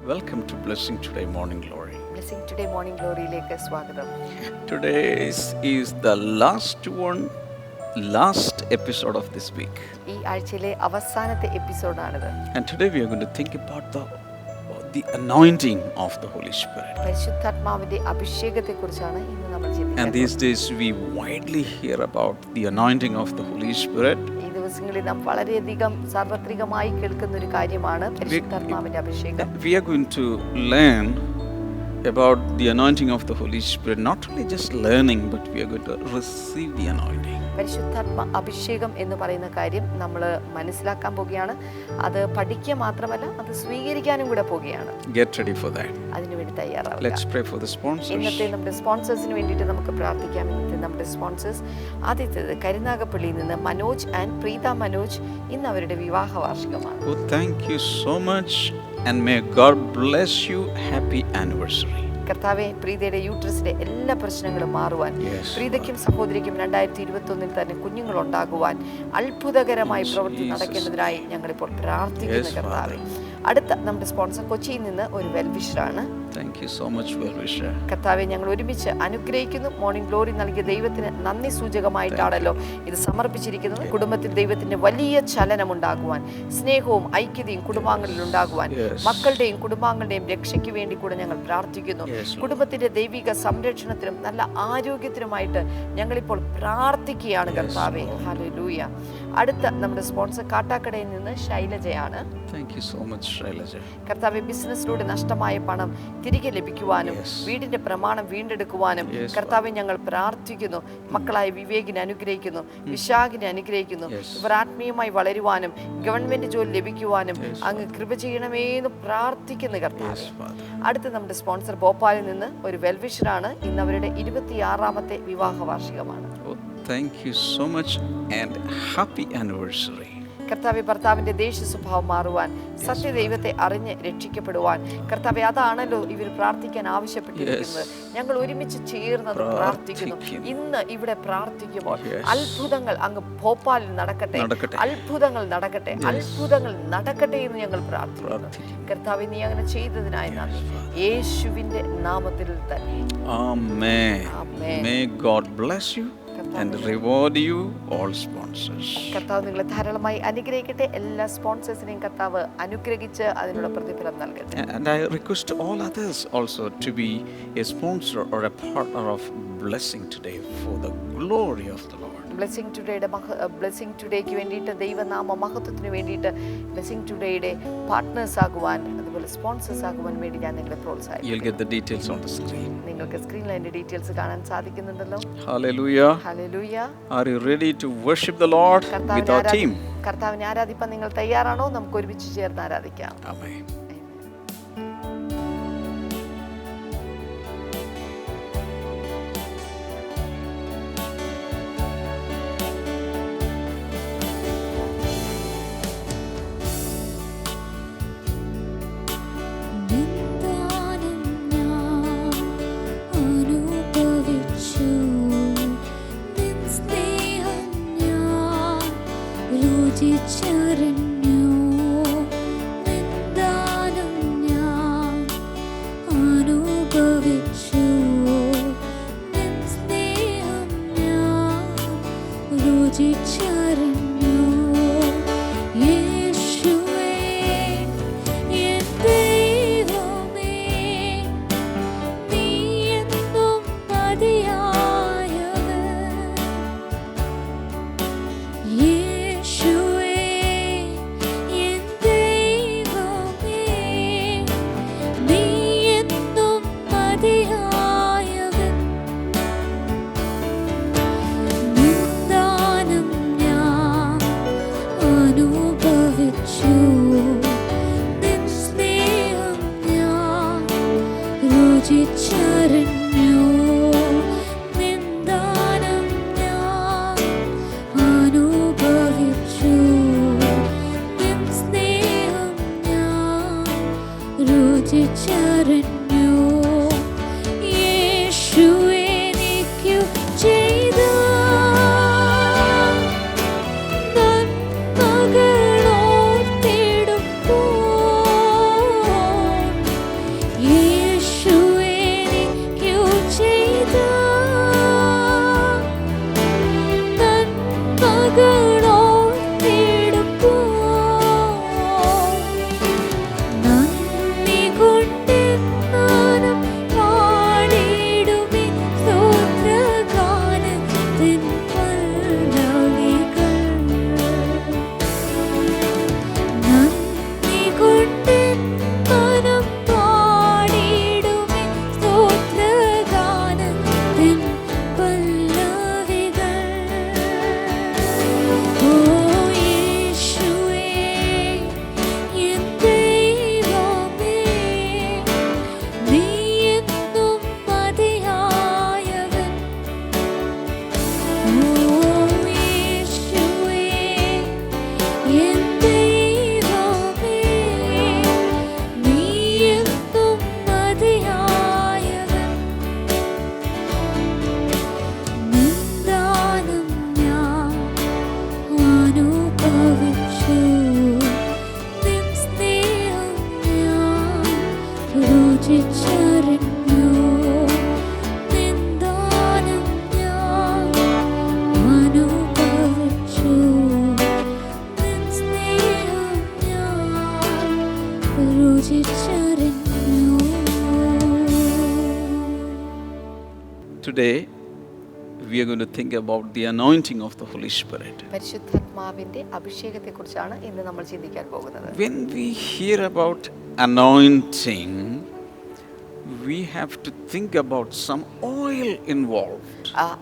Welcome to Blessing Today Morning Glory. Blessing today morning ഗ്ലോറിയിലേക്ക് സ്വാഗതം. Today is the last episode of this week. ഈ ആഴ്ചയിലെ അവസാനത്തെ എപ്പിസോഡാണിത്. And today we are going to think about the anointing of the Holy Spirit. പരിശുദ്ധാത്മാവിന്റെ അഭിഷേകത്തെക്കുറിച്ചാണ് ഇന്ന് നമ്മൾ And ചിന്തിക്കുന്നത്. these days we widely hear about the anointing of the Holy Spirit. ഈ ദിവസങ്ങളിൽ നാം വളരെയധികം സാർവത്രികമായി കേൾക്കുന്ന ഒരു കാര്യമാണ് പരിശുദ്ധാത്മാവിന്റെ അഭിഷേകം. We are going to learn about the anointing of the Holy Spirit, not only just learning, but we are going to receive the anointing. പരിശുദ്ധാത്മ അഭിഷേകം എന്ന് പറയുന്ന കാര്യം നമ്മൾ മനസ്സിലാക്കാൻ പോകുകയാണ്. അത് പഠിക്കുക മാത്രമല്ല, അത് സ്വീകരിക്കാനും കൂടെ പോകുകയാണ്. Get ready for that. അതിനുവേണ്ടി തയ്യാറാവുക. Let's pray for the sponsors. ഇന്നത്തെ നമ്മുടെ സ്പോൺസേഴ്സിന് വേണ്ടിയിട്ട് നമുക്ക് പ്രാർത്ഥിക്കാം. ഇന്നത്തെ നമ്മുടെ സ്പോൺസേഴ്സ് ആദ്യത്തേത് കരുനാഗപ്പള്ളിയിൽ നിന്ന് മനോജ് ആൻഡ് പ്രീത മനോജ്. ഇന്ന് അവരുടെ വിവാഹ വാർഷികമാണ്. Oh, thank you so much and may God bless you. Happy anniversary. കർത്താവെ, പ്രീതയുടെ യൂട്രസിന്റെ എല്ലാ പ്രശ്നങ്ങളും മാറുവാൻ, Yes, പ്രീതയ്ക്കും സഹോദരിക്കും 2021 തന്നെ കുഞ്ഞുങ്ങൾ ഉണ്ടാകുവാൻ അത്ഭുതകരമായി പ്രവൃത്തി നടക്കേണ്ടതിനായി ഞങ്ങളിപ്പോൾ പ്രാർത്ഥിക്കുന്നു. Yes, കർത്താവെ, അടുത്ത നമ്മുടെ സ്പോൺസർ കൊച്ചിയിൽ നിന്ന് ഒരു വെൽവിഷറാണ്. Thank you so much, well-wisher. കർത്താവെ, ഞങ്ങൾ ഒരുമിച്ച് അനുഗ്രഹിക്കുന്നു. മോർണിംഗ് ഗ്ലോറി നൽകിയ ദൈവത്തിന് നന്ദി സൂചകമായിട്ടാണല്ലോ ഇത് സമർപ്പിച്ചിരിക്കുന്നത്. കുടുംബത്തിൽ ദൈവത്തിന്റെ വലിയ ചലനമുണ്ടാകുവാൻ, സ്നേഹവും ഐക്യതയും കുടുംബാംഗങ്ങളിൽ ഉണ്ടാകുവാൻ, Yes. മക്കളുടെയും കുടുംബാംഗങ്ങളുടെയും രക്ഷയ്ക്ക് വേണ്ടി കൂടെ ഞങ്ങൾ പ്രാർത്ഥിക്കുന്നു. Yes, Lord. കുടുംബത്തിന്റെ ദൈവിക സംരക്ഷണത്തിനും നല്ല ആരോഗ്യത്തിനുമായിട്ട് ഞങ്ങളിപ്പോൾ പ്രാർത്ഥിക്കുകയാണ്. Yes, കർത്താവെ, Lord. ഹല്ലേലൂയ. അടുത്ത നമ്മുടെ സ്പോൺസർ കാട്ടാക്കടയിൽ നിന്ന് ശൈലജയാണ്. Thank you so much, Shailaja. കർത്താവെ, ബിസിനസ്സിലൂടെ നഷ്ടമായ പണം തിരികെ ലഭിക്കുവാനും, Yes. വീടിന്റെ പ്രമാണം വീണ്ടെടുക്കുവാനും Yes, കർത്താവെ ഞങ്ങൾ പ്രാർത്ഥിക്കുന്നു. മക്കളായ വിവേകിനെ അനുഗ്രഹിക്കുന്നു, വിശാഖിനെ അനുഗ്രഹിക്കുന്നു. Yes. ഇവർ ആത്മീയമായി വളരുവാനും ഗവൺമെന്റ് ജോലി ലഭിക്കുവാനും Yes, അങ്ങ് കൃപ ചെയ്യണമേ എന്ന് പ്രാർത്ഥിക്കുന്നു. കർത്താവെ, Yes, Father. അടുത്ത നമ്മുടെ സ്പോൺസർ ഭോപ്പാലിൽ നിന്ന് ഒരു വെൽവിഷറാണ്. ഇന്ന് അവരുടെ 26ാമത്തെ വിവാഹ വാർഷികമാണ്. Oh, thank you so much and happy anniversary. കർത്താവെ, ഭർത്താവിന്റെ ദേഷ്യ സ്വഭാവം മാറുവാൻ, സത്യദൈവത്തെ അറിഞ്ഞ് രക്ഷിക്കപ്പെടുവാൻ, കർത്താവെ, അതാണല്ലോ ഇവർ പ്രാർത്ഥിക്കാൻ ആവശ്യപ്പെട്ടിരിക്കുന്നത്. ഞങ്ങൾ ഒരുമിച്ച് ചേർന്നത് പ്രാർത്ഥിക്കുന്നു. ഇന്ന് ഇവിടെ പ്രാർത്ഥിക്കുമ്പോൾ Yes. അത്ഭുതങ്ങൾ അങ്ങ് ഭോപ്പാലിൽ നടക്കട്ടെ, നടക്കട്ടെ. അത്ഭുതങ്ങൾ നടക്കട്ടെ, അത്ഭുതങ്ങൾ നടക്കട്ടെ എന്ന് ഞങ്ങൾ പ്രാർത്ഥിക്കുന്നു. കർത്താവെ, നീ അങ്ങനെ ചെയ്തതിനായി നന്ദി. യേശുവിന്റെ നാമത്തിൽ തന്നെ Amen. Amen. May God bless you and reward you, all sponsors. കർത്താവ് നിങ്ങളെ ധാരാളമായി അനുഗ്രഹിക്കട്ടെ. എല്ലാ സ്പോൺസേഴ്സിനെയും കർത്താവ് അനുഗ്രഹിച്ച് അതിനുള്ള പ്രതിഫലം നൽകട്ടെ. And I request all others also to be a sponsor or a partner of Blessing Today for the glory of the Lord. Blessing ടുഡേക്ക് വേണ്ടിയിട്ട്, ദൈവനാമ മഹത്വത്തിന് വേണ്ടിയിട്ട് ബ്ലെസ്സിംഗ് ടുഡേയുടെ പാർട്ട്നേഴ്സ് ആകുവാൻ, അതുപോലെ സ്പോൺസേഴ്സ് ആകുവാൻ വേണ്ടി ഞാൻ നിങ്ങളെ പ്രോത്സാഹിപ്പിക്കുന്നു. You'll get the details on the screen. നിങ്ങൾക്ക് സ്ക്രീനിൽ അതിന്റെ ഡീറ്റെയിൽസ് കാണാൻ സാധിക്കുന്നുണ്ടല്ലോ. Hallelujah. Hallelujah. Are you ready to worship the Lord with our team? കർത്താവിനെ ആരാധിപ്പാൻ നിങ്ങൾ തയ്യാറാണോ? നമുക്ക് ഒരുമിച്ച് ചേർന്ന് ആരാധിക്കാം. Amen. നിന്ദാനം ഞാൻ അനുഭവിച്ചു, നിൻ സ്നേഹം ഞാൻ രുചിച്ചറിഞ്ഞു. നിന്ദാനം ഞാൻ അനുഭവിച്ചു, നിൻ സ്നേഹം ഞാൻ രുചിച്ചറിഞ്ഞു. യേശുവേ, എൻ ദൈവമേ, നീ എന്നും മതിയായവൻ. യേശുവേ, എൻ ദൈവമേ, നീ എന്നും മതിയായവൻ. നിന്ദാനം ഞാൻ അനുഭവിച്ചു, നിൻ സ്നേഹം ഞാൻ രുചിച്ചറിഞ്ഞു. നിന്ദാനം ഞാൻ അനുഭവിച്ചു, നിൻ സ്നേഹം ഞാൻ രുചിച്ചറിഞ്ഞു. യേശു എനിക്കു ചെയ്ത നന്മകളോർത്തിടുമ്പോൾ Today, we are going to think about the anointing of the Holy Spirit. പരിശുദ്ധാത്മാവിന്റെ അഭിഷേകത്തെക്കുറിച്ചാണ് ഇന്ന് നമ്മൾ ചിന്തിക്കാൻ പോകുന്നത്. When we hear about anointing, we have to think about some oil involved.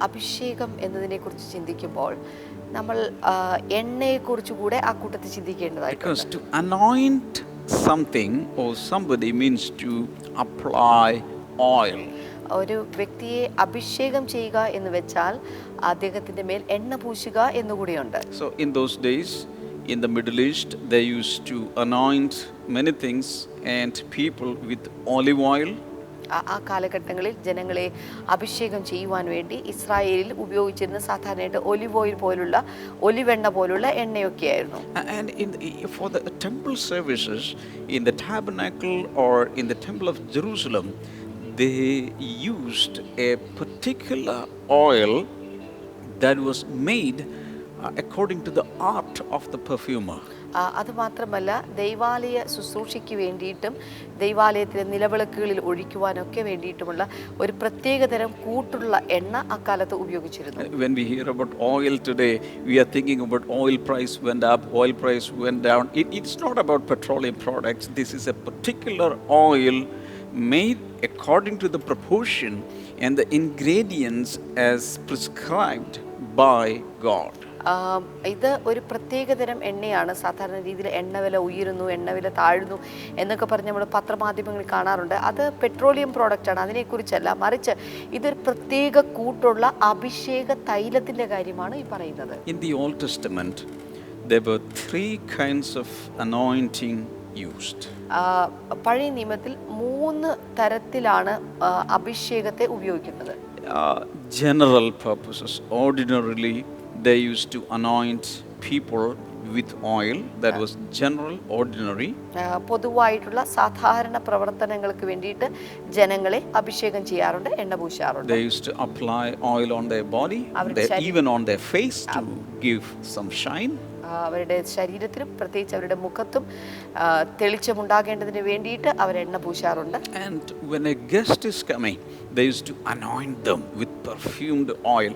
അഭിഷേകം എന്നതിനെ കുറിച്ച് ചിന്തിക്കുമ്പോൾ നമ്മൾ എണ്ണയെക്കുറിച്ച് കൂടെ ആ കൂട്ടത്തിൽ ചിന്തിക്കേണ്ടതായിട്ടുണ്ട്. Because to anoint something or somebody means to apply oil. ഒരു വ്യക്തിയെ അഭിഷേകം ചെയ്യുക എന്ന് വെച്ചാൽ അദ്ദേഹത്തിന്റെ മേൽ എണ്ണ പൂശുക എന്നുകൂടിയുണ്ട്. So in those days, in the Middle East, they used to anoint many things and people with olive oil. ആ കാലഘട്ടങ്ങളിൽ ജനങ്ങളെ അഭിഷേകം ചെയ്യുവാൻ വേണ്ടി ഇസ്രായേലിൽ ഉപയോഗിച്ചിരുന്ന സാധാരണയായിട്ട് ഒലിവ് ഓയിൽ പോലുള്ള ഒലിവെണ്ണ പോലുള്ള എണ്ണയൊക്കെയായിരുന്നു. And for the temple services in the tabernacle or in the temple of Jerusalem, they used a particular oil that was made according to the art of the perfumer. അതുമാത്രമല്ല ദൈവാലയ ശുശ്രൂഷയ്ക്ക് വേണ്ടിയിട്ടും ദൈവാലയത്തിലെ നിലവിളക്കുകളിൽ ഒഴിക്കുവാനൊക്കെ വേണ്ടിയിട്ടുമുള്ള ഒരു പ്രത്യേകതരം കൂട്ടുള്ള എണ്ണ അക്കാലത്ത് ഉപയോഗിച്ചിരുന്നു. When we hear about oil today, we are thinking about oil price went up, oil price went down. It's not about petroleum products. This is a particular oil made according to the proportion and the ingredients as prescribed by God. ഇത് ഒരു പ്രത്യേകതരം എണ്ണയാണ്. സാധാരണ രീതിയിൽ എണ്ണവില ഉയരുന്നു, എണ്ണവില താഴുന്നു എന്നൊക്കെ പറഞ്ഞ് നമ്മൾ പത്രമാധ്യമങ്ങളിൽ കാണാറുണ്ട്. അത് പെട്രോളിയം പ്രോഡക്റ്റാണ്, അതിനെക്കുറിച്ചല്ല. മറിച്ച് ഇതൊരു പ്രത്യേക കൂട്ടുള്ള അഭിഷേക തൈലത്തിൻ്റെ കാര്യമാണ് ഈ പറയുന്നത്. In the Old Testament, there were 3 kinds of anointing used. പഴയ നിയമത്തിൽ 3 തരത്തിലാണ് അഭിഷേകത്തെ ഉപയോഗിക്കുന്നത്. General purposes. Ordinarily, they used to anoint people with oil. That was general, ordinary. പൊതുവായിട്ടുള്ള സാധാരണ പ്രവർത്തനങ്ങൾക്ക് വേണ്ടിയിട്ട് ജനങ്ങളെ അഭിഷേകം ചെയ്യാറുണ്ട്, എണ്ണ പൂശാറുണ്ട്. They used to apply oil on their body, even on their face to give some shine. അവരുടെ ശരീരത്തിലും പ്രത്യേകിച്ച് അവരുടെ മുഖത്തും തെളിച്ചമുണ്ടാകേണ്ടതിന് വേണ്ടിയിട്ട് അവർ എണ്ണ പൂശാറുണ്ട്. And when a guest is coming, they used to anoint them with perfumed oil.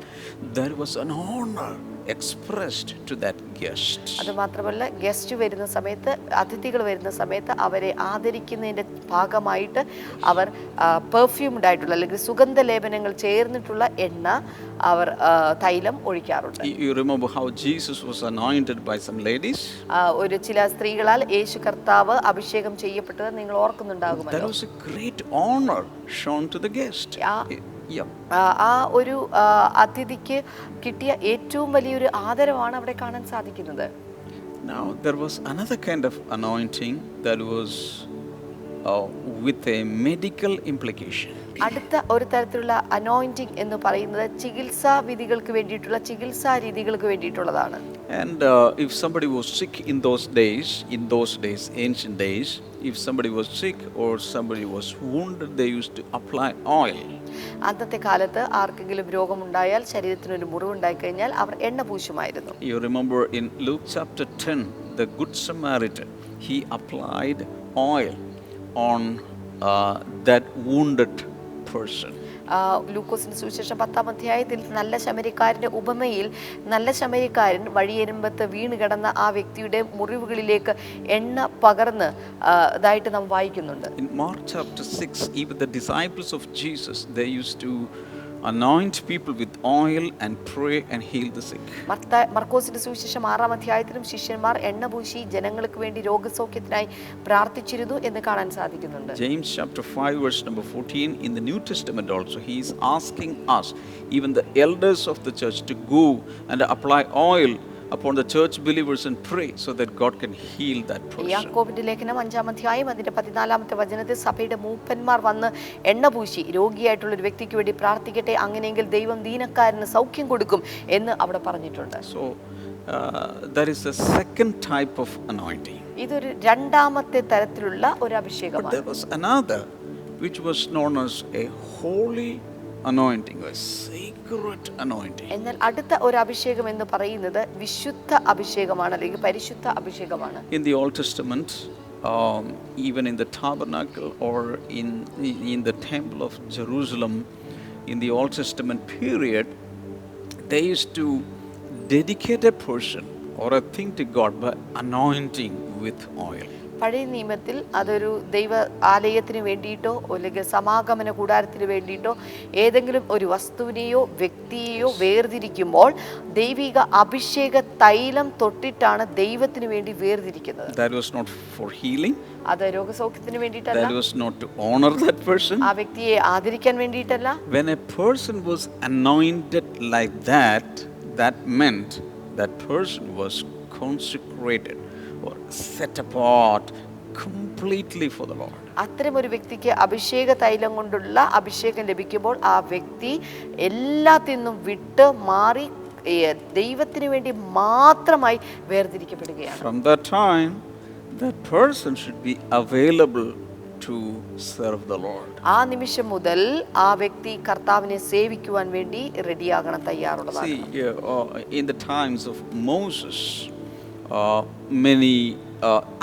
There was an honor expressed to that guest. അതുമാത്രമല്ല guest വരുന്ന സമയത്ത്, അതിഥികൾ വരുന്ന സമയത്ത് അവരെ ആദരിക്കുന്നതിൻ്റെ ഭാഗമായിട്ട് അവർ പെർഫ്യൂംഡ് ആയിട്ടുള്ള അല്ലെങ്കിൽ സുഗന്ധലേപനങ്ങൾ ചേർന്നിട്ടുള്ള എണ്ണ അവർ തൈലം ഒഴിക്കാറുണ്ട്. You remember how Jesus was anointed by some ladies? ഒരു ചില സ്ത്രീകളാൽ യേശു കർത്താവ് അഭിഷേകം ചെയ്യപ്പെട്ടത് നിങ്ങൾ ഓർക്കുന്നുണ്ടാകുമല്ലോ. That was a great honor shown to the guest. ആ ഒരു അതിഥിക്ക് കിട്ടിയ ഏറ്റവും വലിയൊരു ആദരവാണ് അവിടെ കാണാൻ സാധിക്കുന്നത്. Now there was another kind of anointing that was with a medical implication. അടുത്ത ഒരു തരത്തിലുള്ള അനോയിന്റിംഗ് എന്ന് പറയുന്നത് ചികിത്സാ വിധികൾക്ക് വേണ്ടിയിട്ടുള്ള ചികിത്സാ രീതികൾക്ക് വേണ്ടിയിട്ടുള്ളതാണ്. And if somebody was sick in those days, ancient days, if somebody was sick or somebody was wounded, they used to apply oil. അന്നത്തെ കാലത്ത് ആർക്കെങ്കിലും രോഗമുണ്ടായാൽ, ശരീരത്തിനൊരു മുറിവുണ്ടായി കഴിഞ്ഞാൽ അവർ എണ്ണ പൂശുമായിരുന്നു. You remember in Luke chapter 10, the Good Samaritan, he applied oil on that wounded person. ലൂക്കോസിന്റെ സുവിശേഷം 10-ാം അധ്യായത്തിൽ നല്ല ശമരിക്കാരന്റെ ഉപമയിൽ നല്ല ശമരിക്കാരൻ വഴിയരുമ്പത്ത് വീണ് കിടന്ന ആ വ്യക്തിയുടെ മുറിവുകളിലേക്ക് എണ്ണ പകർന്ന് ഇതായിട്ട് നാം വായിക്കുന്നുണ്ട്. In Mark chapter 6, even the disciples of Jesus, they used to anoint people with oil and pray and heal the sick. മർക്കോസിന്റെ സുവിശേഷം 6-ാം അധ്യായത്തിലും ശിഷ്യന്മാർ എണ്ണ പൂശി ജനങ്ങൾക്ക് വേണ്ടി രോഗസൗഖ്യത്തിനായി പ്രാർത്ഥിച്ചിരുന്നു എന്ന് കാണാൻ സാധിക്കുന്നുണ്ട്. James chapter 5 verse number 14, in the New Testament also, he is asking us, even the elders of the church, to go and apply oil upon the church believers and pray so that God can heal that person. യാക്കോബിന്റെ ലേഖനം 5-ാം അധ്യായം അതിന്റെ 14-ാമത്തെ വചനത്തിൽ സഭയുടെ മൂപ്പന്മാർ വന്ന് എണ്ണ പൂശി രോഗിയായിട്ടുള്ള ഒരു വ്യക്തിക്ക് വേണ്ടി പ്രാർത്ഥിക്കട്ടെ, അങ്ങനെയെങ്കിൽ ദൈവം ദീനക്കാരന് സൗഖ്യം കൊടുക്കും എന്ന് അവിടെ പറഞ്ഞിട്ടുണ്ട്. So there is a second type of anointing. ഇതൊരു രണ്ടാമത്തെ തരത്തിലുള്ള ഒരു അഭിഷേകമാണ്. But there was another which was known as a holy anointing, a sacred anointing. എന്നാൽ അടുത്ത ഒരു അഭിഷേകം എന്ന് പറയുന്നത് വിശുദ്ധ അഭിഷേകമാണ് അല്ലെങ്കിൽ പരിശുദ്ധ അഭിഷേകമാണ്. In the Old Testament, even in the tabernacle or in the temple of Jerusalem, in the Old Testament period, they used to dedicate a person or a thing to God by anointing with oil. പഴയ നിയമത്തിൽ അതൊരു ദൈവ ആലയത്തിന് വേണ്ടിയിട്ടോ അല്ലെങ്കിൽ സമാഗമന കൂടാരത്തിന് വേണ്ടിയിട്ടോ ഏതെങ്കിലും ഒരു വസ്തുവിനെയോ വ്യക്തിയെയോ വേർതിരിക്കുമ്പോൾ ദൈവിക അഭിഷേക തൈലം തൊട്ടിട്ടാണ് ദൈവത്തിന് വേണ്ടി വേർതിരിക്കുന്നത്. That was not for healing. അത് രോഗസൗഖ്യത്തിന് വേണ്ടിയിട്ടല്ല. That was not to honor that person. ആ വ്യക്തിയെ ആദരിക്കാൻ വേണ്ടിയിട്ടല്ല. When a person was anointed like that, that meant that person was consecrated or set apart completely for the Lord. അത്തരമൊരു വ്യക്തിക്ക് അഭിഷേക തൈലം കൊണ്ടുള്ള അഭിഷേകം ലഭിക്കുമ്പോൾ ആ വ്യക്തി എല്ലാത്തിനും വിട്ട് മാറി ദൈവത്തിന് വേണ്ടി മാത്രമായി വേർതിരിക്കപ്പെടുകയാണ്. From that time, that person should be available to serve the Lord. ആ നിമിഷം മുതൽ ആ വ്യക്തി കർത്താവിനെ സേവിക്കുവാൻ വേണ്ടി റെഡിയാകണം, തയ്യാറുള്ളതാണ്. See, in the times of Moses,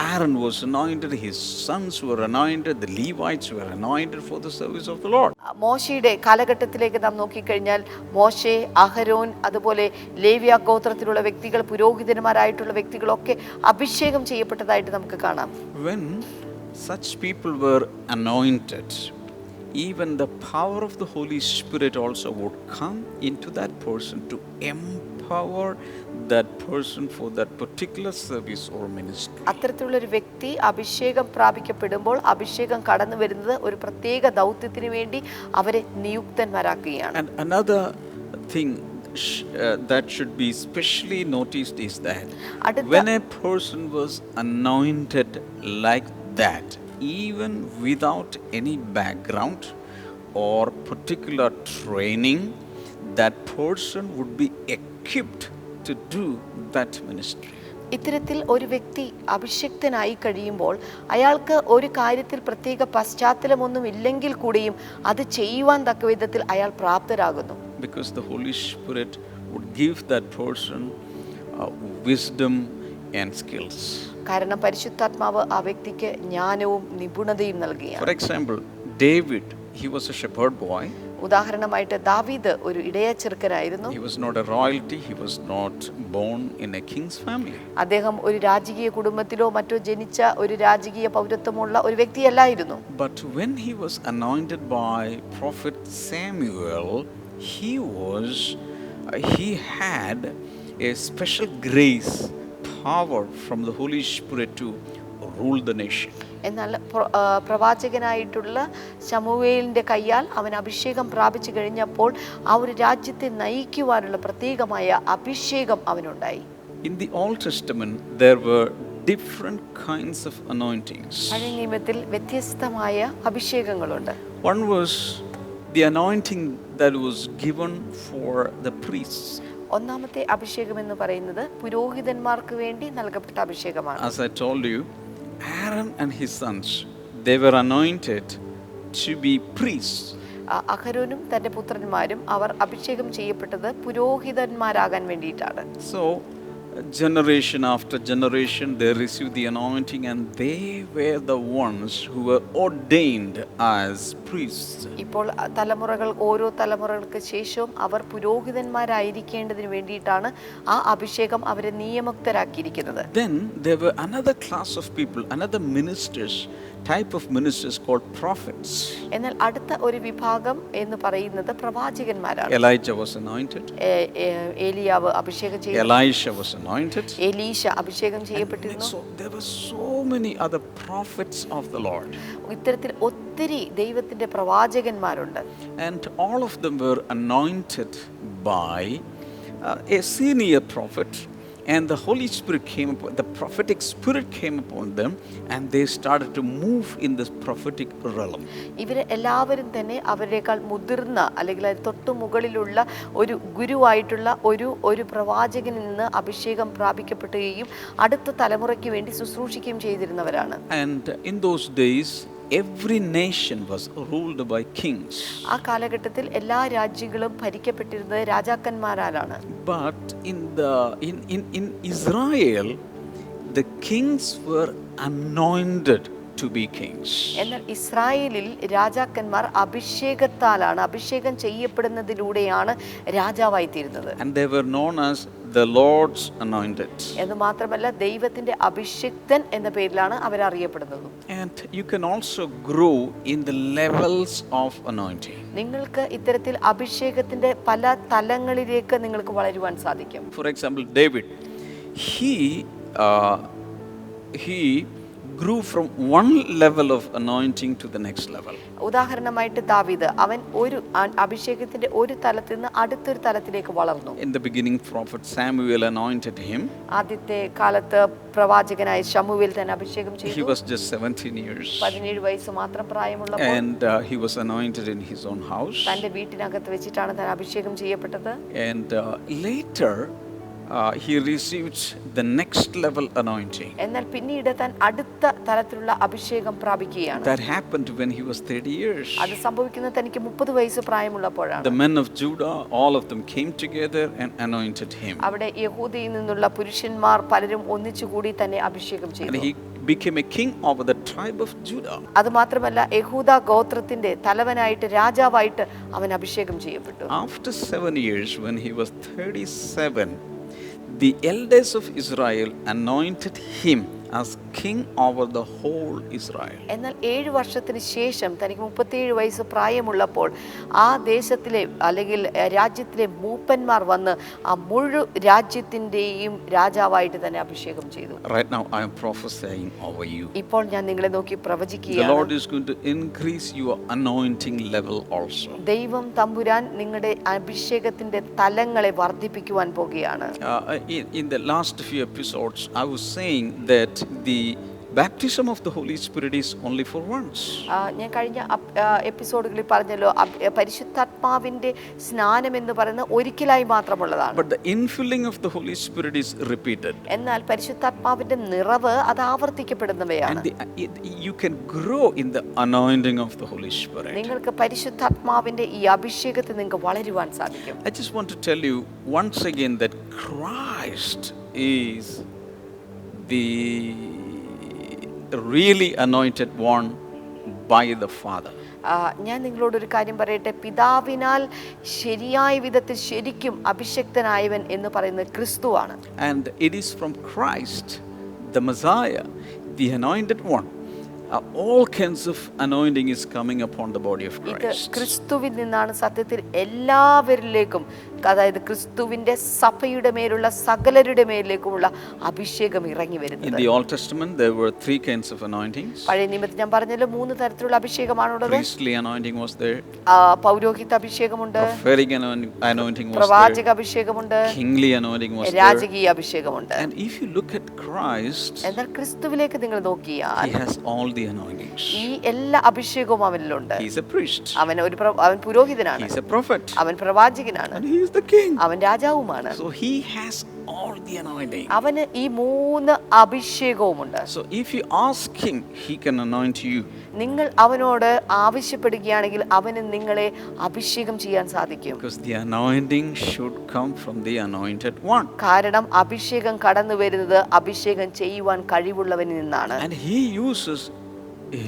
Aaron was anointed, his sons were anointed, the Levites were anointed for the service of the Lord. മോശയുടെ കാലഘട്ടത്തിലേക്ക് നാം നോക്കിക്കഴിഞ്ഞാൽ മോശെ, അഹരോൻ, അതുപോലെ ലേവ്യ ഗോത്രത്തിലുള്ള വ്യക്തികൾ, പുരോഹിതന്മാരായിട്ടുള്ള വ്യക്തികളൊക്കെ അഭിഷേകം ചെയ്യപ്പെട്ടതായിട്ട് നമുക്ക് കാണാം. When such people were anointed, even the power of the Holy Spirit also would come into that person to empower that person for that particular service or ministry. അത്തരത്തിലുള്ളൊരു വ്യക്തി അഭിഷേകം പ്രാപിക്കപ്പെടുമ്പോൾ അഭിഷേകം കടന്നു വരുന്നത് ഒരു പ്രത്യേക ദൗത്യത്തിന് വേണ്ടി അവരെ നിയുക്തന്മാരാക്കുകയാണ്. And another thing that should be specially noticed is that when a person was anointed like that, even without any background or particular training, that person would be equipped to do that ministry. ഇത്തരത്തിൽ ഒരു വ്യക്തി അഭിഷിക്തനായി കഴിയുമ്പോൾ അയാൾക്ക് ഒരു കാര്യത്തിൽ പ്രത്യേക പശ്ചാത്തലമൊന്നും ഇല്ലെങ്കിൽ കൂടിയും അത് ചെയ്യുവാൻ തക്ക വിധത്തിൽ അയാൾ പ്രാപ്തരാകുന്നു. Because the Holy Spirit would give that person wisdom and skills. കാരണം പരിശുദ്ധാത്മാവ് ആ വ്യക്തിക്ക് ജ്ഞാനവും നിപുണതയും നൽകുകയാണ്. For example, David, he was a shepherd boy. ഉദാഹരണമായിട്ട് ദാവീദ് ഒരു ഇടയ ചെറുക്കനായിരുന്നു. He was not a royalty, he was not born in a king's family. അദ്ദേഹം ഒരു രാജകീയ കുടുംബത്തിലോ മറ്റോ ജനിച്ച ഒരു രാജകീയ പൗരത്വമുള്ള ഒരു വ്യക്തിയല്ലായിരുന്നു. But when he was anointed by prophet Samuel, he had a special grace, power from the Holy Spirit to rule the nation. എന്നാൽ പ്രവാചകനായിട്ടുള്ള ശമൂവേലിന്റെ കയ്യാൽ അവൻ അഭിഷേകം പ്രാപിച്ചു കഴിഞ്ഞപ്പോൾ ആ ഒരു രാജ്യത്തെ നയിക്കുവാനുള്ള പ്രത്യേകമായ അഭിഷേകം അവനുണ്ടായി. In the Old Testament, there were different kinds of anointings. പഴയ നിയമത്തിൽ വ്യത്യസ്തമായ അഭിഷേകങ്ങളുണ്ട്. One was the anointing that was given for the priests. ഒന്നാമത്തെ അഭിഷേകം എന്ന് പറയുന്നത് പുരോഹിതന്മാർക്ക് വേണ്ടി നൽകപ്പെട്ട അഭിഷേകമാണ്. As I told you, Aaron and his sons, they were anointed to be priests. അഹരോനും തന്റെ പുത്രന്മാരും അവർ അഭിഷേകം ചെയ്യപ്പെട്ടത് പുരോഹിതന്മാരാകാൻ വേണ്ടിയിട്ടാണ്. So generation after generation they received the anointing and they were the ones who were ordained as priests. ഇപ്പോൾ തലമുറകൾ ഓരോ തലമുറകൾക്ക് ശേഷവും അവർ പുരോഹിതന്മാരായിരിക്കേണ്ടതിന് വേണ്ടിയിട്ടാണ് ആ അഭിഷേകം അവരെ നിയമുക്തരാക്കിയിരിക്കുന്നത്. Then there were another class of people, another ministers, type of ministers called prophets. എന്നാൽ അടുത്ത ഒരു വിഭാഗം എന്ന് പറയുന്നത് പ്രവാചകന്മാരാണ്. Elijah was anointed. ഏലിയാവ് അഭിഷേകം ചെയ്യപ്പെട്ടു. Elisha was anointed. എലീശ അഭിഷേകം ചെയ്യപ്പെട്ടിരുന്നു. So there were so many other prophets of the Lord. ഇത്തരത്തിൽ ഒത്തിരി ദൈവത്തിന്റെ പ്രവാചകന്മാരുണ്ട്. And all of them were anointed by a senior prophet, and the Holy Spirit came upon, the prophetic spirit came upon them, and they started to move in this prophetic realm. ഇവരെ എല്ലാവരും തന്നെ അവരെക്കാൾ മുതിർന്ന അല്ലെങ്കിൽ തൊട്ടു മുകളിലുള്ള ഒരു ഗുരുവായിട്ടുള്ള ഒരു പ്രവാചകനിൽ നിന്ന് അഭിഷേകം പ്രാപിക്കപ്പെടുകയും അടുത്ത തലമുറയ്ക്ക് വേണ്ടി ശുശ്രൂഷിക്കുകയും ചെയ്തിരുന്നവരാണ്. And in those days every nation was ruled by kings. ആ കാലഘട്ടത്തിൽ എല്ലാ രാജ്യങ്ങളും ഭരിക്കപ്പെട്ടിരുന്നത് രാജാക്കന്മാരാലാണ്. But in Israel the kings were anointed to be kings. എന്നാൽ ഇസ്രായേലിൽ രാജാക്കന്മാർ അഭിഷേകത്താലാണ്, അഭിഷേകം ചെയ്യപ്പെടുന്നതിലൂടെയാണ് രാജാവായി തീരുന്നത്. And they were known as the Lord's anointed. എന്ന് മാത്രമല്ല ദൈവത്തിന്റെ അഭിഷിക്തൻ എന്ന പേരിലാണ് അവർ അറിയപ്പെടുന്നത്. And you can also grow in the levels of anointing. നിങ്ങൾക്ക് ഇത്തരത്തിൽ അഭിഷേകത്തിന്റെ പല തലങ്ങളിലേക്ക് നിങ്ങൾക്ക് വളരുവാൻ സാധിക്കും. For example, David, he grew from one level of anointing to the next level. ഉദാഹരണമായിട്ട് ദാവീദ്, അവൻ ഒരു അഭിഷേകത്തിന്റെ ഒരു തലത്തിൽ നിന്ന് അടുത്തൊരു തലത്തിലേക്ക് വളർന്നു. In the beginning, prophet Samuel anointed him. ആദ്യത്തെ കാലത്ത് പ്രവാചകനായ ശമൂവേൽ തന്നെ അഭിഷേകം He ചെയ്തു. was just 17 years. 17 വയസ്സ് മാത്രം പ്രായമുള്ളപ്പോൾ And he was anointed in his own house. തന്റെ വീട്ടിനകത്ത് വെച്ചിട്ടാണ് താൻ അഭിഷേകം ചെയ്യപ്പെട്ടത്. And later, he received the next level anointing. എന്നാൽ പിന്നീട് താൻ അടുത്ത തലത്തിലുള്ള അഭിഷേകം പ്രാപിക്കുകയാണ്. That happened when he was 30 years. അത് സംഭവിക്കുന്നത് തനിക്ക് 30 വയസ്സ് പ്രായമുള്ളപ്പോഴാണ്. The men of Judah, all of them came together and anointed him. അവിടെ യഹൂദയിൽ നിന്നുള്ള പുരുഷന്മാർ പലരും ഒന്നിച്ചുകൂടി തന്നെ അഭിഷേകം And ചെയ്തു. he became a king over the tribe of Judah. അത് മാത്രമല്ല യഹൂദ ഗോത്രത്തിന്റെ തലവനായിട്ട് രാജാവായിട്ട് അവൻ അഭിഷേകം ചെയ്യപ്പെട്ടു. After 7 years, when he was 37, the elders of Israel anointed him as king over the whole Israel. എന്നാൽ 7 വർഷത്തിന് ശേഷം തനിക്ക് 37 വയസ്സ് പ്രായമുള്ളപ്പോൾ ആ ദേശത്തിലെ അല്ലെങ്കിൽ രാജ്യത്തിലെ മൂപ്പന്മാർ വന്ന് ആ മുഴുവൻ രാജ്യത്തിന്റെയും രാജാവായിട്ട് തന്നെ അഭിഷേകം ചെയ്തു. Right now I am prophesying over you. ഇപ്പോൾ ഞാൻ നിങ്ങളെ നോക്കി The പ്രവചിക്കുകയാണ്. Lord is going to increase your anointing level also. ദൈവം തമ്പുരാൻ നിങ്ങളുടെ അഭിഷേകത്തിന്റെ തലങ്ങളെ വർദ്ധിപ്പിക്കുവാൻ പോകുകയാണ്. In the last few episodes, I was saying that the baptism of the Holy Spirit is only for once. ഞാൻ കഴിഞ്ഞ എപ്പിസോഡുകളിൽ പറഞ്ഞല്ലോ പരിശുദ്ധാത്മാവിന്റെ സ്നാനം എന്ന് പറയുന്നത് ഒരിക്കലായി മാത്രമുള്ളതാണ്. But the infilling of the Holy Spirit is repeated. എന്നാൽ പരിശുദ്ധാത്മാവിന്റെ നിറവ് അത് ആവർത്തിക്കപ്പെടുന്നവയാണ്. And you can grow in the anointing of the Holy Spirit. നിങ്ങൾക്ക് പരിശുദ്ധാത്മാവിന്റെ ഈ അഭിഷേകത്തിൽ നിങ്ങൾക്ക് വളരുവാൻ സാധിക്കും. I just want to tell you once again that Christ is the really anointed one by the Father. ഞാൻ നിങ്ങളോടൊരു കാര്യം പറയട്ടെ, പിതാവിനാൽ ശരിയായ വിധത്തിൽ ശരിക്കും അഭിഷക്തനായവൻ എന്ന് പറയുന്നത് ക്രിസ്തുവാണ്. And it is from Christ, the Messiah, the anointed one. All kinds of anointing is coming upon the body of ഇത് Christ. ക്രിസ്തുവിൽ നിന്നാണ് സത്യത്തിൽ എല്ലാവരിലേക്കും, അതായത് ക്രിസ്തുവിന്റെ സഭയുടെ മേലുള്ള സകലരുടെ മേലിലേക്കുമുള്ള അഭിഷേകം ഇറങ്ങി In വരുന്നത്. the Old Testament, there were 3 kinds of anointings. പഴയ നിയമത്തിൽ ഞാൻ പറഞ്ഞല്ലോ 3 തരത്തിലുള്ള അഭിഷേകമാണുള്ളത്. Priestly anointing was there. പൗരോഹിത അഭിഷേകമുണ്ട്, Prophetic anointing was പ്രവാചക there. അഭിഷേകമുണ്ട്, Kingly anointing was there. രാജകീയ അഭിഷേകമുണ്ട്. And if you look at Christ, എന്നാൽ ക്രിസ്തുവിലേക്ക് നിങ്ങൾ നോക്കിയാൽ he has all the anointings. ഈ എല്ലാ അഭിഷേകവും അവനിലുണ്ട്. He is a priest. അവൻ പുരോഹിതനാണ്, He is a prophet. അവൻ പ്രവാചകനാണ്, And he is the king. അവൻ രാജാവുമാണ്. So he has all the anointing. അവന് ഈ 3 അഭിഷേകവുമുണ്ട്. So if you ask him, he can anoint you. നിങ്ങൾ അവനോട് ആവശ്യപ്പെടുകയാണെങ്കിൽ അവന് നിങ്ങളെ അഭിഷേകം ചെയ്യാൻ സാധിക്കും. Because the anointing should come from the anointed one. കാരണം അഭിഷേകം കടന്നു വരുന്നത് അഭിഷേകം ചെയ്യുവാൻ കഴിവുള്ളവനിൽ നിന്നാണ്. And he uses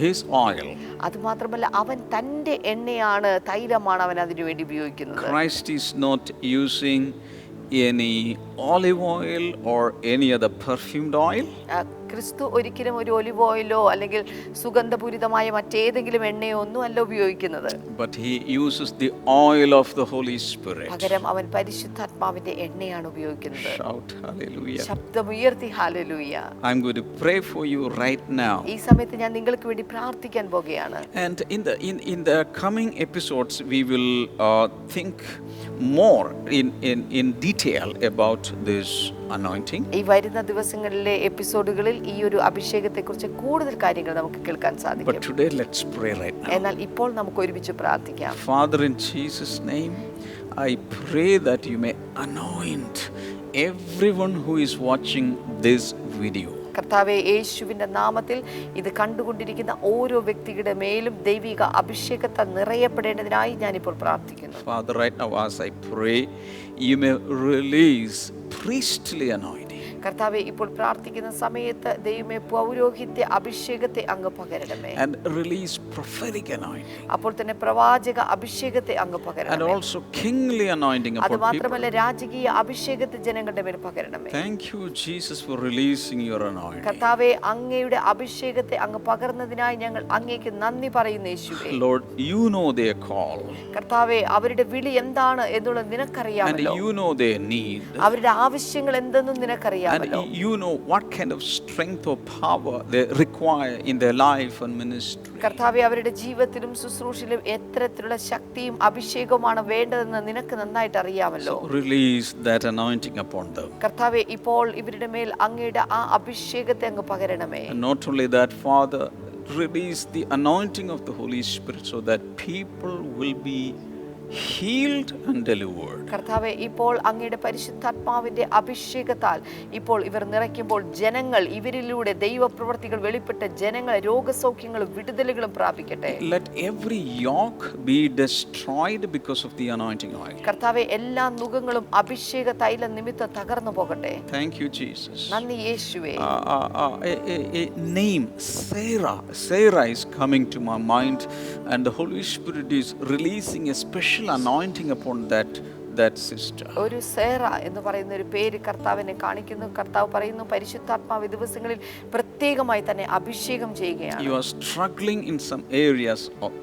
his oil. അത് മാത്രമല്ല അവൻ തന്റെ എണ്ണയാണ്, തൈലമാണ് അവൻ അതിനു വേണ്ടി ഉപയോഗിക്കുന്നത്. Christ is not using any olive oil or any other perfumed oil. ക്രിസ്തു ഒരിക്കലും ഒരു ഒലിവ് ഓയിലോ അല്ലെങ്കിൽ സുഗന്ധപൂരിതമായ മറ്റേതെങ്കിലും എണ്ണയോ ഒന്നും അല്ല ഉപയോഗിക്കുന്നത്. But he uses the oil of the Holy Spirit. പകരം അവൻ പരിശുദ്ധാത്മാവിന്റെ എണ്ണയാണ് ഉപയോഗിക്കുന്നത്. Shout hallelujah. ശബ്ദമുയർത്തി hallelujah. I'm going to pray for you right now. ഈ സമയത്ത് ഞാൻ നിങ്ങൾക്ക് വേണ്ടി പ്രാർത്ഥിക്കാൻ പോകുകയാണ്. And in the coming episodes we will think more in detail about this anointing. ഈ വരുന്ന ദിവസങ്ങളിലെ എപ്പിസോഡുകളിൽ ഈ ഒരു അഭിഷേകത്തെക്കുറിച്ച് കൂടുതൽ കാര്യങ്ങൾ നമുക്ക് കേൾക്കാൻ But സാധിക്കും. today let's pray right now. എന്നാൽ ഇപ്പോൾ നമുക്ക് ഒരുമിച്ച് പ്രാർത്ഥിക്കാം. Father, in Jesus' name, I pray that you may anoint everyone who is watching this video. കർത്താവേ, യേശുവിന്റെ നാമത്തിൽ ഇത് കണ്ടുകൊണ്ടിരിക്കുന്ന ഓരോ വ്യക്തിയുടെ മേലും ദൈവിക അഭിഷേകത്താൽ നിറയപ്പെടേണ്ടതിനായി ഞാനിപ്പോൾ പ്രാർത്ഥിക്കുന്നു. Father, right now as I pray, you may release priestly anointing. കർത്താവെ, ഇപ്പോൾ പ്രാർത്ഥിക്കുന്ന സമയത്ത് ദൈവമേ പൗരോഹിത്യ അഭിഷേകത്തെ അങ്ങ് പകരണമേ. and release prophetic anointing അപ്പോൾ തന്നെ പ്രവാചക അഭിഷേകത്തെ അങ്ങ് and പകരണമേ. also kingly anointing അത് upon people. മാത്രമല്ല രാജകീയ അഭിഷേകത്തെ ജനങ്ങളുടെ മേൽ പകരണമേ. Thank you, Jesus, for releasing your anointing. കർത്താവെ, അങ്ങയുടെ അഭിഷേകത്തെ അങ്ങ് പകർന്നതിനായി ഞങ്ങൾ അങ്ങേക്ക് നന്ദി പറയുന്നു യേശുവേ. Lord, you know their call കർത്താവെ, അവരുടെ വിളി എന്താണ് എന്നുള്ളത് and നിനക്കറിയാമല്ലോ. you know their need അവരുടെ ആവശ്യങ്ങൾ എന്തെന്നും and നിനക്കറിയാമല്ലോ. you know what kind of strength or power they require in their life and ministry. കർത്താവെ, അവരുടെ ജീവിതത്തിലും ശുശ്രൂഷയിലും എത്തരത്തിലുള്ള ശക്തിയും അഭിഷേകവുമാണ് വേണ്ടതെന്ന് നിനക്ക് നന്നായിട്ട് അറിയാമല്ലോ. Release that anointing upon them. കർത്താവെ, ഇപ്പോൾ ഇവരുടെ മേൽ അങ്ങയുടെ ആ അഭിഷേകത്തെ അങ്ങ് പകരണമേ. And not only that, Father, release the anointing of the Holy Spirit so that people will be healed and delivered. കർത്താവെ, ഇപ്പോൾ അങ്ങയുടെ പരിശുദ്ധാത്മാവിന്റെ അഭിഷേകത്താൽ ഇപ്പോൾ ഇവർ നിറയ്ക്കുമ്പോൾ ജനങ്ങൾ ഇവരിലൂടെ ദൈവപ്രവൃത്തികൾ വെളിപ്പെട്ട ജനങ്ങൾ രോഗസൗഖ്യങ്ങളും വിടുതലുകളും പ്രാപിക്കട്ടെ. Let every yoke be destroyed because of the anointing oil. കർത്താവെ, എല്ലാ നുകങ്ങളും അഭിഷേക തൈല നിമിത്തം തകർന്നു പോകട്ടെ. Thank you, Jesus. നന്ദി യേശുവേ. A name, Sarah. Sarah is coming to my mind, and the Holy Spirit is releasing a special anointing upon that sister. ഒരു സേറ എന്ന് പറയുന്ന ഒരു പേര് കർത്താവിനെ കാണിക്കുന്നു. കർത്താവ് പറയുന്നു, പരിശുദ്ധാത്മാവ് ദിവസങ്ങളിൽ പ്രത്യേകമായി തന്നെ അഭിഷേകം ചെയ്യുകയാണ്. You are struggling in some areas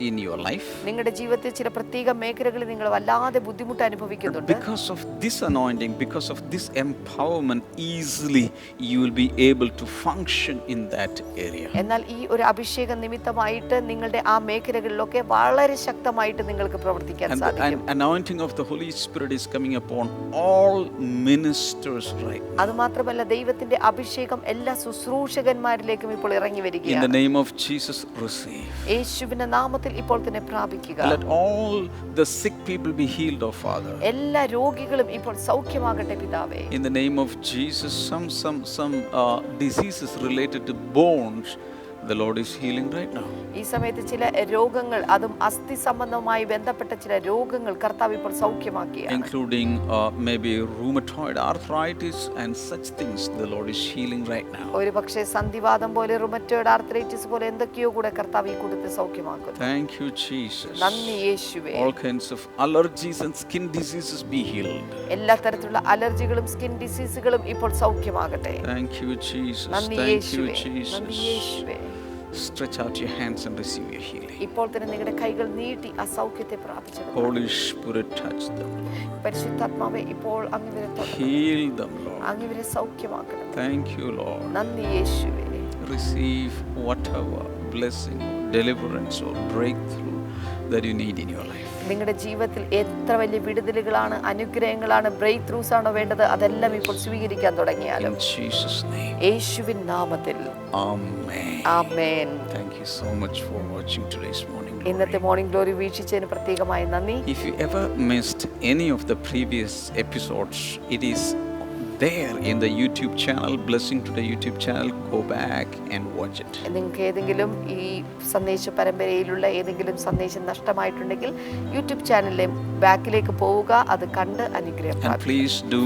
in your life. നിങ്ങളുടെ ജീവിതത്തിൽ ചില പ്രത്യേക മേഖലകളിൽ നിങ്ങൾ വല്ലാതെ ബുദ്ധിമുട്ട് അനുഭവിക്കുന്നുണ്ട്. Because of this anointing, because of this empowerment, easily you will be able to function in that area. എന്നാൽ ഈ ഒരു അഭിഷേക നിമിത്തമായിട്ട് നിങ്ങളുടെ ആ മേഖലകളിലൊക്കെ വളരെ ശക്തമായിട്ട് നിങ്ങൾക്ക് പ്രവർത്തിക്കാൻ And സാധിക്കും. the anointing of the Holy Spirit is coming upon all ministers right now. അത് മാത്രമല്ല ദൈവത്തിന്റെ അഭിഷേകം എല്ലാ ശുശ്രൂഷകന്മാരിലേക്കും ഇപ്പോൾ ഇറങ്ങി In the വരികയാണ്. name of Jesus, receive. യേശുവിന്റെ നാമത്തിൽ ഇപ്പോൾ തന്നെ പ്രാപിക്കുക. Let all the sick people be healed, oh Father. എല്ലാ രോഗികളും ഇപ്പോൾ സൗഖ്യമാകട്ടെ പിതാവേ. In the name of Jesus, some diseases related to bones, the Lord is healing right now. ഈ സമയത്ത് ചില രോഗങ്ങൾ, അതും അസ്ഥി സംബന്ധവുമായി ബന്ധപ്പെട്ട ചില രോഗങ്ങൾ കർത്താവ് ഇപ്പോൾ സൗഖ്യമാക്കിയാണ്. Including maybe rheumatoid arthritis and such things, the Lord is healing right now. ഒരു പക്ഷേ സന്ധിവാതം പോലെ റുമറ്റോയിഡ് ആർത്രൈറ്റിസ് പോലെ എന്തൊക്കെയോ കൂടെ കർത്താവ് ഈ കൂട്ടത്തിൽ സൗഖ്യമാക്കുന്നു. Thank you, Jesus. നന്ദി യേശുവേ. All kinds of allergies and skin diseases be healed. എല്ലാ തരത്തിലുള്ള അലർജികളും സ്കിൻ ഡിസീസുകളും ഇപ്പോൾ സൗഖ്യമാകട്ടെ. Thank you, Jesus. നന്ദി Thank you, യേശുവേ. നന്ദി Jesus. യേശുവേ. Stretch out your hands and receive your healing. ഇപ്പോൾ തന്നെ നിങ്ങളുടെ കൈകൾ നീട്ടി ആ സൗഖ്യത്തെ പ്രാപിച്ചത്. Holy Spirit, touch them. പരിശുദ്ധാത്മാവേ, ഇപ്പോൾ അങ്ങിവരെ Heal them, Lord. അങ്ങിവരെ സൗഖ്യമാക്കണം. Thank you, Lord. നന്ദി യേശുവേ. Receive whatever blessing, deliverance, or breakthrough that you need in your life. നിങ്ങളുടെ ജീവിതത്തിൽ എത്ര വലിയ വിടുതലുകളാണ്, അനുഗ്രഹങ്ങളാണ്, ബ്രേക്ക് ത്രൂസ് ആണോ വേണ്ടത്, അതെല്ലാം ഇപ്പോൾ സ്വീകരിക്കാൻ തുടങ്ങിയാലും In Jesus' name. യേശുവിൻ നാമത്തിൽ Amen. Amen. Thank you so much for watching today's morning glory. ഇന്നത്തെ മോർണിംഗ് ഗ്ലോറി വീക്ഷിച്ചതിന് പ്രത്യേകമായി നന്ദി. If you ever missed any of the previous episodes, it is there in the YouTube channel, Blessing Today YouTube channel. Go back and watch it. നിങ്ങൾക്ക് ഏതെങ്കിലും ഈ സന്ദേശ പരമ്പരയിലുള്ള ഏതെങ്കിലും സന്ദേശം നഷ്ടമായിട്ടുണ്ടെങ്കിൽ YouTube ചാനലിലെ ബാക്കിലേക്ക് പോവുക, അത് കണ്ട് അനുഗ്രഹം And പ്രാപിക്കുക. please do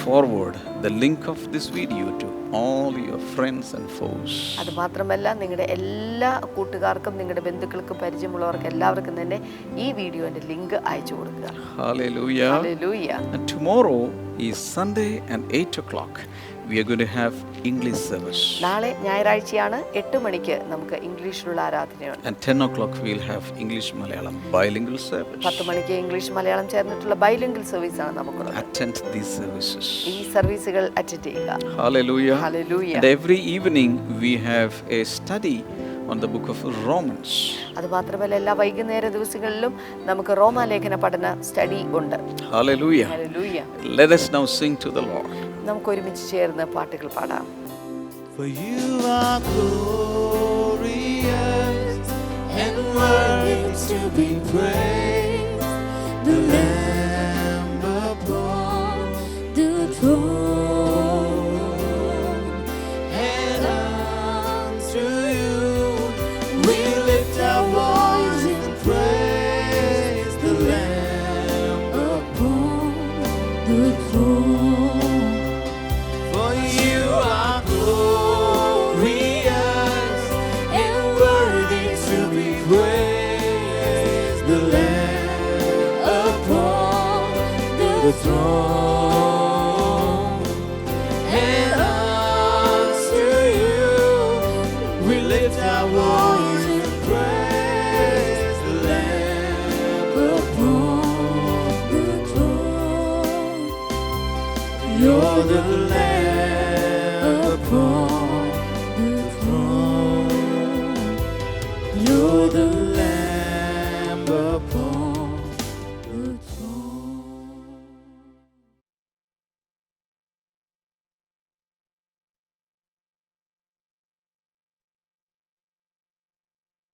forward the link of this video to all your friends and foes. അത് മാത്രമല്ല നിങ്ങളുടെ എല്ലാ കൂട്ടുകാർക്കും നിങ്ങളുടെ ബന്ധുക്കൾക്കും പരിചയമുള്ളവർക്ക് എല്ലാവർക്കും തന്നെ ഈ വീഡിയോന്റെ ലിങ്ക് അയച്ചു കൊടുക്കുക. Hallelujah. Hallelujah. And tomorrow is Sunday and 8 o'clock. We are going to have English service. നാളെ ഞായറാഴ്ചയാണ്, 8 മണിക്ക് നമുക്ക് ഇംഗ്ലീഷിലുള്ള ആരാധനയുണ്ട്. And 10 o'clock we'll have English Malayalam bilingual service. 10 മണിക്ക് ഇംഗ്ലീഷ് മലയാളം ചേർന്നിട്ടുള്ള ബൈലിംഗൽ സർവീസ് ആണ് നമുക്കുള്ളത്. Attend these services. ഈ സർവീസുകൾ അറ്റൻഡ് ചെയ്യുക. Hallelujah. Hallelujah. And every evening we have a study on the book of Romans. അത് മാത്രമല്ല എല്ലാ വൈകുന്നേര ദിവസങ്ങളിലും നമുക്ക് റോമാലേഖന പഠന സ്റ്റഡി ഉണ്ട്. Hallelujah. Hallelujah. Let us now sing to the Lord. നമുക്ക് ഒരുമിച്ച് ചേർന്ന് പാട്ടുകൾ പാടാം. For you are glorious and worthy to be praised, the Lamb upon the throne. and unto you we lift our voice in praise, the Lamb Upon the throne. praise the Lamb upon the throne.